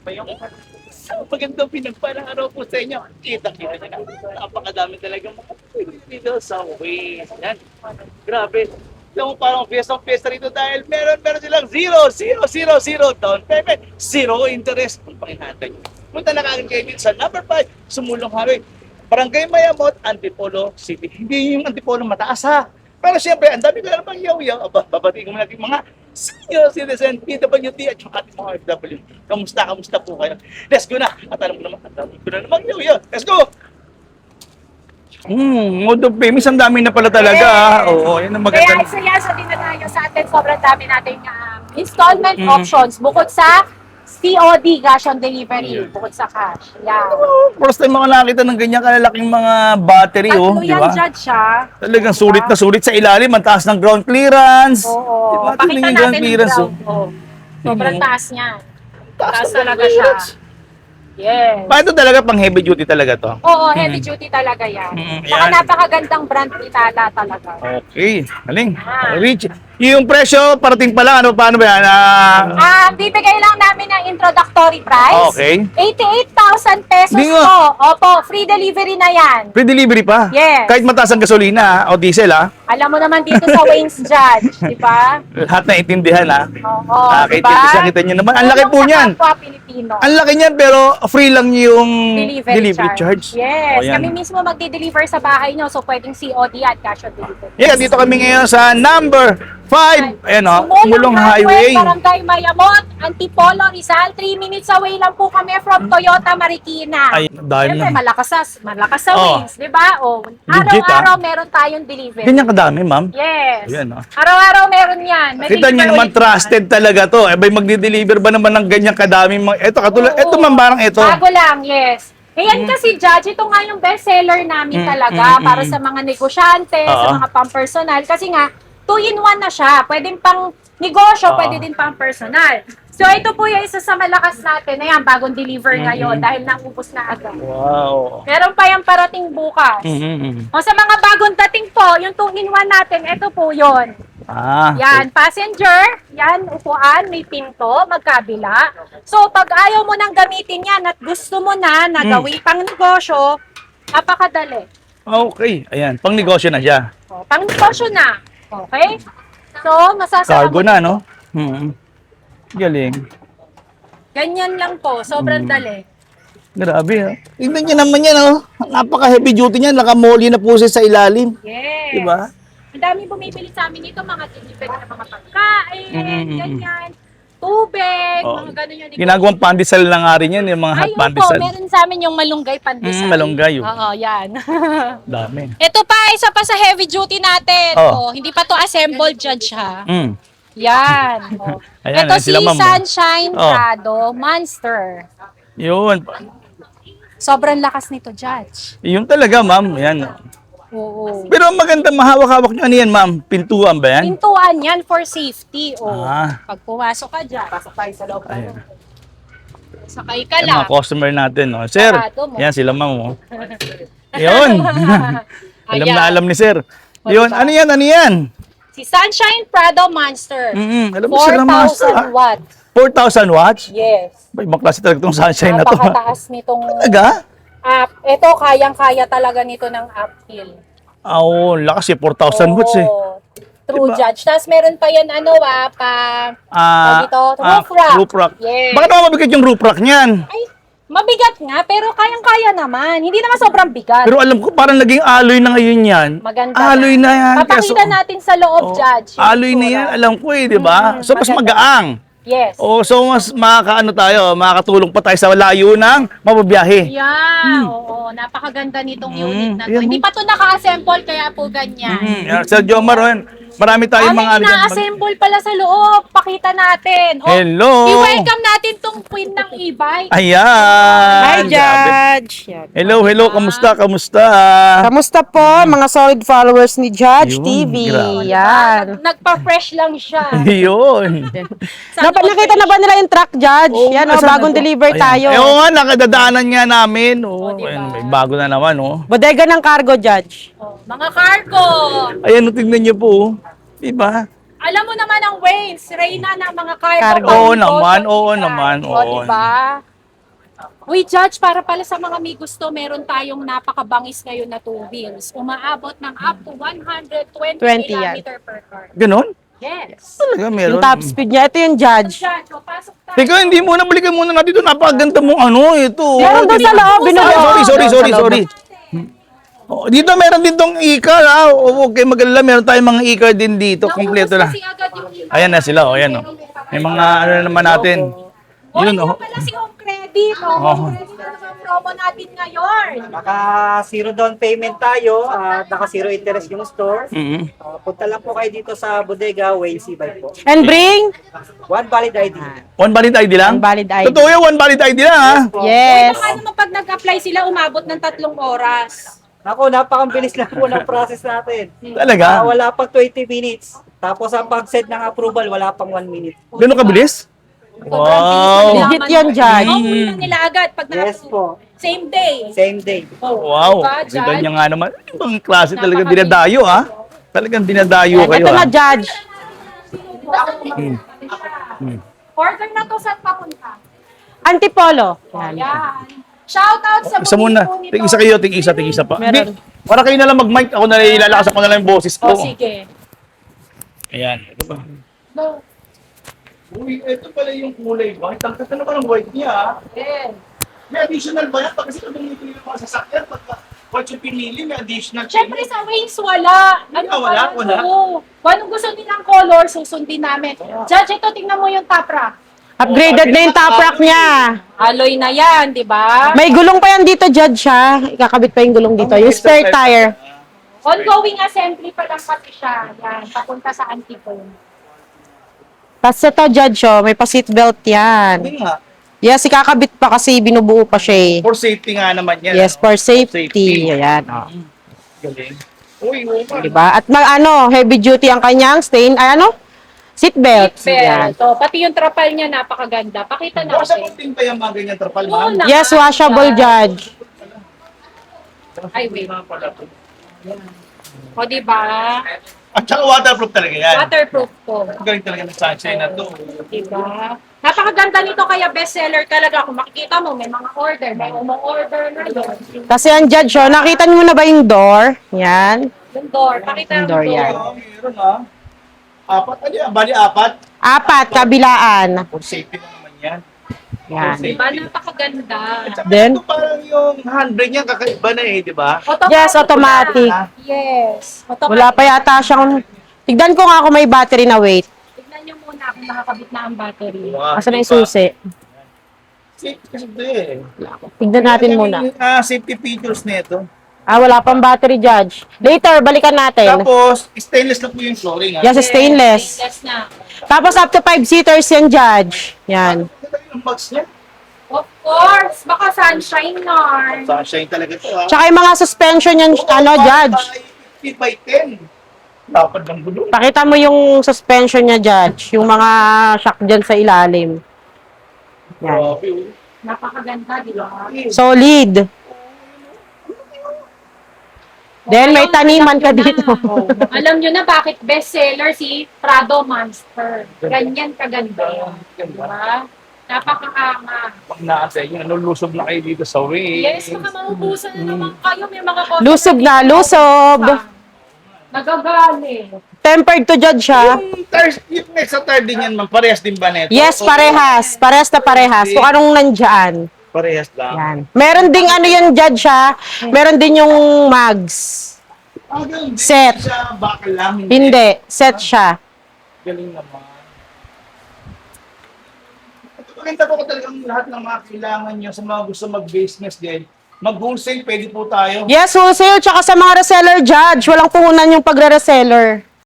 yung magandang pinagpalang araw po sa inyo. Kita-kita nyo na. Napakadami talaga mga Pinoy dito sa Waze. Yan. Grabe. Yung parang fiesta rito dahil meron silang 0 down payment, 0 interest. Kung pakinatan nyo. Punta na kagad kayo dito sa number 5, Sumulong Highway. Barangay Mayamot, Antipolo City. Hindi yung Antipolo mataas ha. Pero siyempre, ang dami ko na pang yaw-yaw. Babatiin ko natin mga senior citizen, PWD at yung ating mga FW. Kamusta po kayo? Let's go na. At alam ko naman, ang dami ko na naman yaw-yaw. Let's go! Mode of payments, ang dami na pala talaga. Yes. Oo, yan ang Kaya maganda. isa din na tayo sa atin. Sobrang dami nating installment options. Bukod sa COD, cash on delivery. Bukod sa cash. Yan. First time mga nakita ng ganyan kalalaking mga battery, Tatlo di yan, ba? Judge, ha? Talagang sulit na sulit sa ilalim, ang taas ng ground clearance. Oo. Diba? Pakita Tingnan yung natin yung ground. oh. Sobrang Tingnan mo. taas niya. Taas ng talaga ground siya. clearance. Yes. Pa ito talaga pang heavy duty talaga to. Oo, heavy duty talaga yan. Saka Yan. napakagandang brand ni Tala talaga. Okay, galing. Ah. Rich. Yung presyo, parating pa lang, paano ba yan? Bibigay lang namin ng introductory price. Okay. 88,000 pesos Bingo. po. Opo, free delivery na yan. Free delivery pa? Yes. Kahit mataas ang gasolina o diesel Alam mo naman dito sa Wayne's Judge, di ba? lahat na intindihan Oo, di Kahit ba? kita nyo naman. Ang laki po Tulong sa niyan. kapwa Pilipino. Ang laki niyan pero free lang yung Delivery charge. O, Yes, yan. kami mismo magdi-deliver sa bahay nyo. So, pwedeng COD at cash on delivery. Yeah, dito kami ngayon sa number 5. Ayan Mulong Highway. Barangay Mayamot, Antipolo, Rizal. 3 minutes away lang po kami from Toyota Marikina. Ay, dahil Siyempre, na. malakas sa Oh. Waynes, di ba? Legit, Araw-araw meron tayong delivery. Ganyan kadami, ma'am. Yes. Ayan, Araw-araw meron yan. May Kita niyo deliver naman ulit trusted talaga to. Ba'y magdi-deliver ba naman ng ganyan kadaming mga... Ito, katulad. Oo. Ito, ma'am, parang ito. Bago lang, yes. Ayan kasi, Judge, ito nga yung best-seller namin talaga para sa mga negosyante, sa Oo. mga pang-personal. Kasi nga, 2-in-1 na siya. Pwedeng pang negosyo, Oo. pwede din pang personal. So, ito po yung isa sa malakas natin. Ayan, bagong deliver ngayon dahil naubos na agad. Wow. Meron pa yung parating bukas. O sa mga bagong dating po, yung 2-in-1 natin, ito po yon. Yan, passenger, yan, upuan, may pinto, magkabila. So, pag ayaw mo nang gamitin yan at gusto mo na gawin pang negosyo, napakadali. Okay. Ayan, pang negosyo na siya. O, pang negosyo na. Okay? So, masasama Cargo mo na, dito. no? Galing. Ganyan lang po, sobrang dali. Grabe, ha? Tignan niyo naman yan, oh. Napaka-heavy duty niyan. Nakamoli na po siya sa ilalim. Yes. Diba? Ang dami bumibili sa amin dito, mga delivery ng mga pagkain, ganyan, tubig, Oh. mga ganun yung Ginagawang pandesal lang nga rin yan, yung mga hot Ay, opo, pandesal. meron sa amin yung malunggay pandesal. Malunggay, oh. Oo, yan. Dami. Ito pa, isa pa sa heavy duty natin. Oh. Oh, hindi pa to assembled, Judge, ha? Yan. Oh. Ayan, Ito ayan si sila, ma'am. Sunshine Oh. Prado Monster. Yun. Sobrang lakas nito, Judge. Yun talaga, ma'am. Yan. Oo. Pero ang maganda, mahawak-hawak nyo. Ano yan, ma'am? Pintuan ba yan? Pintuan yan for safety. Oh. Ah. Pag pumasok ka dyan, pasok tayo sa loob. Ayan. Sakay ka Yung lang. mga customer natin, no? Sir, Sarado mo. yan sila, ma'am. Oh. Yun. Alam na Ayan. alam ni sir. Yun, diba? ano yan, ano yan? Si Sunshine Prado Monster. Alam mo sila, master. 4,000 watts. 4,000 watts? Yes. Ba, ibang klase talaga itong sunshine na to. Napakataas nitong Talaga? app. Ito, kayang-kaya talaga nito ng uphill. Oo, lakas eh. 4,000 watts eh. True, Diba? Judge. Tapos meron pa yan, dito, roof rack. Roof rack. Yes. Bakit naman mabigat yung roof rack niyan? Ay, mabigat nga, pero kayang-kaya naman. Hindi naman sobrang bigat. Pero alam ko, parang naging alloy na ngayon yan. Maganda Alloy na yan. Papakita Kaso- natin sa loob, Judge. yung Alloy na itsura. yan, alam ko eh, di ba? So, mas maganda. magaang. Yes. So mas makakatulong pa tayo sa layo ng mababiyahe. Yeah, oo. Napakaganda nitong unit na to. Ayan, Hindi pa to naka-assemble, kaya po ganyan. Sir Jomar, marami tayong mga... May ina-assemble pala sa loob. Pakita natin. Oh, Hello! I-welcome natin tong queen ng e-bike. Ayan! Hi, Grabe. Judge! Yan. Hello, kamusta, kamusta? Kamusta po, mga solid followers ni Judge Yun, TV? grabe. Yan. Nagpa-fresh lang siya. Yun. Nakita na ba nila yung truck, Judge? Yan, nasa- bagong deliver Ayan. tayo. Oo nga, nakadadaanan nga namin. diba? Ayan, may bago na naman, Bodega ng cargo, Judge. Oh, mga cargo. Ayan, tignan niyo po. Diba? Alam mo naman ang Waynes, Reyna ng mga cargo. Cargo. Oo pang naman, negosyo oo yan. naman, O, oo. diba? Uy, Judge, para pala sa mga may gusto, meron tayong napakabangis ngayon na two wheels. Umaabot ng up to 120 20 km yan. per car. Ganon? Yes. Talaga meron. Yung top speed niya. Ito yung Judge. Judge, o, pasok tayo. Teka, hindi muna, balikan muna natin ito. Napakaganda mong ano, ito. Meron doon sa loob. Sorry. Oh, dito meron din tong e-car, ha? Okay, magalala. Meron tayong mga e-car din dito. Kompleto na. Kasi agad yung Ayan na sila, ayan. May mga ano naman natin. O, Yun, yun pala si Home Credit. Home Credit na naman promo natin ngayon. Naka zero down payment tayo, naka zero interest yung store. Punta lang po kayo dito sa bodega, Wayne Bike po. And bring? One valid ID. One valid ID lang? One valid ID. Totoo yan, one valid ID lang, ha? Yes. Baka naman pag nag-apply sila, umabot ng 3 oras. Ako, napakabilis lang po ng process natin. Talaga? Wala pang 20 minutes. Tapos ang pag-set ng approval, wala pang 1 minute. Gano'n kabilis? Wow. Legit yun, Judge. Uuwi na nila agad pag Yes po. Same day. Same day. Wow. Diba, Judge? Ganda niya nga naman. Ibang klase talagang dinadayo, ha? Talagang dinadayo kayo, Ito ha? na, Judge. Order na to saan papunta? Antipolo. Yan. Shout out sa Isa muna. bumili po nito. Tig-isa kayo, tig-isa pa. Meron. Hindi, para kayo na lang mag-mic. Ako na lang ilalakas ako na lang yung boses ko. Oh, sige. Ayan. Ito ba? Go. Uy, ito pala yung kulay white. Ang ganda naman ang white niya, ha? Then, May additional ba yan? Kasi kung bumili ng mga sasakyan, pagka white yung pinili, may additional syempre sa Wings, wala. Wala. Oo. Kung anong gusto nilang color, susundin namin. Judge, ito, tingnan mo yung top rack. Upgraded na yung top rack niya. Alloy na yan, di ba? May gulong pa yan dito, Judge, ha? Ikakabit pa yung gulong dito. Yung spare tire. Ongoing assembly pa lang pati siya. Yan, papunta sa Antipolo. Tapos ito, Judge, oh, may pa-seatbelt yan. Hindi nga. Yes, ikakabit pa kasi binubuo pa siya eh. For safety nga naman yan. Yes, for safety. Safety. Ayan, oh. Galing. Uy, man. Diba? At heavy duty ang kanyang seatbelt. Seatbelt. So, pati yung trapal niya napakaganda. Pakita Washable natin. din ba yung mga ganyan trapal, Oo ma'am? na. Yes, washable, Judge. Ay, wait. O, di ba? At saka waterproof talaga yan. Waterproof po. Ang galing talaga ng sunshine na to. Di ba? Napakaganda nito kaya bestseller talaga. Kung makikita mo, may mga order. May umu-order na yun. Kasi ang Judge, oh, nakita niyo na ba yung door? Yan. Yung door. Pakita Yung yung door door. yan. Oo, meron ha. Apat, ano yan? Bali, apat. 4, kabilaan. For safety na naman yan. Yan. Di ba? Napakaganda. Then? Ito parang yung handbrake niya kakaiba na eh, di ba? Yes, automatic. Yes. Automatic. Wala pa yata siyang... Tignan ko nga kung may battery na weight. Tignan nyo muna kung nakakabit na ang battery. Asa na yung susi? Safety kasi ito eh. Tignan natin muna. Yung, safety features nito. Wala pang battery, Judge. Later, balikan natin. Tapos, stainless na po yung flooring ha. Yes, stainless. Stainless na. Tapos up to 5-seaters yan, Judge. Yan. Ito yung box niya. Of course. Baka sunshine na. Sunshine talaga ito ha. Tsaka yung mga suspension yan, Judge. 50 by 10. Dapat ng gulo. Pakita mo yung suspension niya, Judge. Yung mga shock dyan sa ilalim. Yan. Grabe, oh. Napakaganda, di ba? Solid. Then may taniman ka dito. Alam nyo na bakit bestseller si Prado Monster. Ganyan kaganda. Diba? Napakaanga. Pag nasa inyo, lusob na kayo dito sa way. Yes, baka maubusan na naman kayo. May mga coffee Lusob na, dito. lusob. Nagagali. Tempered to, Judge, ha? Yung next sa third din yan, ma'am. Parehas din ba neto? Yes, parehas. Parehas na parehas. Kung anong nandyan. Parehas lang. Yan. Meron ding ano yun, Judge, ha? Meron din yung mags. Ganun din. Set. Hindi siya bakal lang. Hindi. Set siya. Galing naman. Ito pakita ko talagang lahat ng mga kailangan nyo sa mga gusto mag-business din. Mag-wholesale, pwede po tayo. Yes, wholesale. Tsaka sa mga reseller, Judge. Walang puhunan yung pagre-reseller.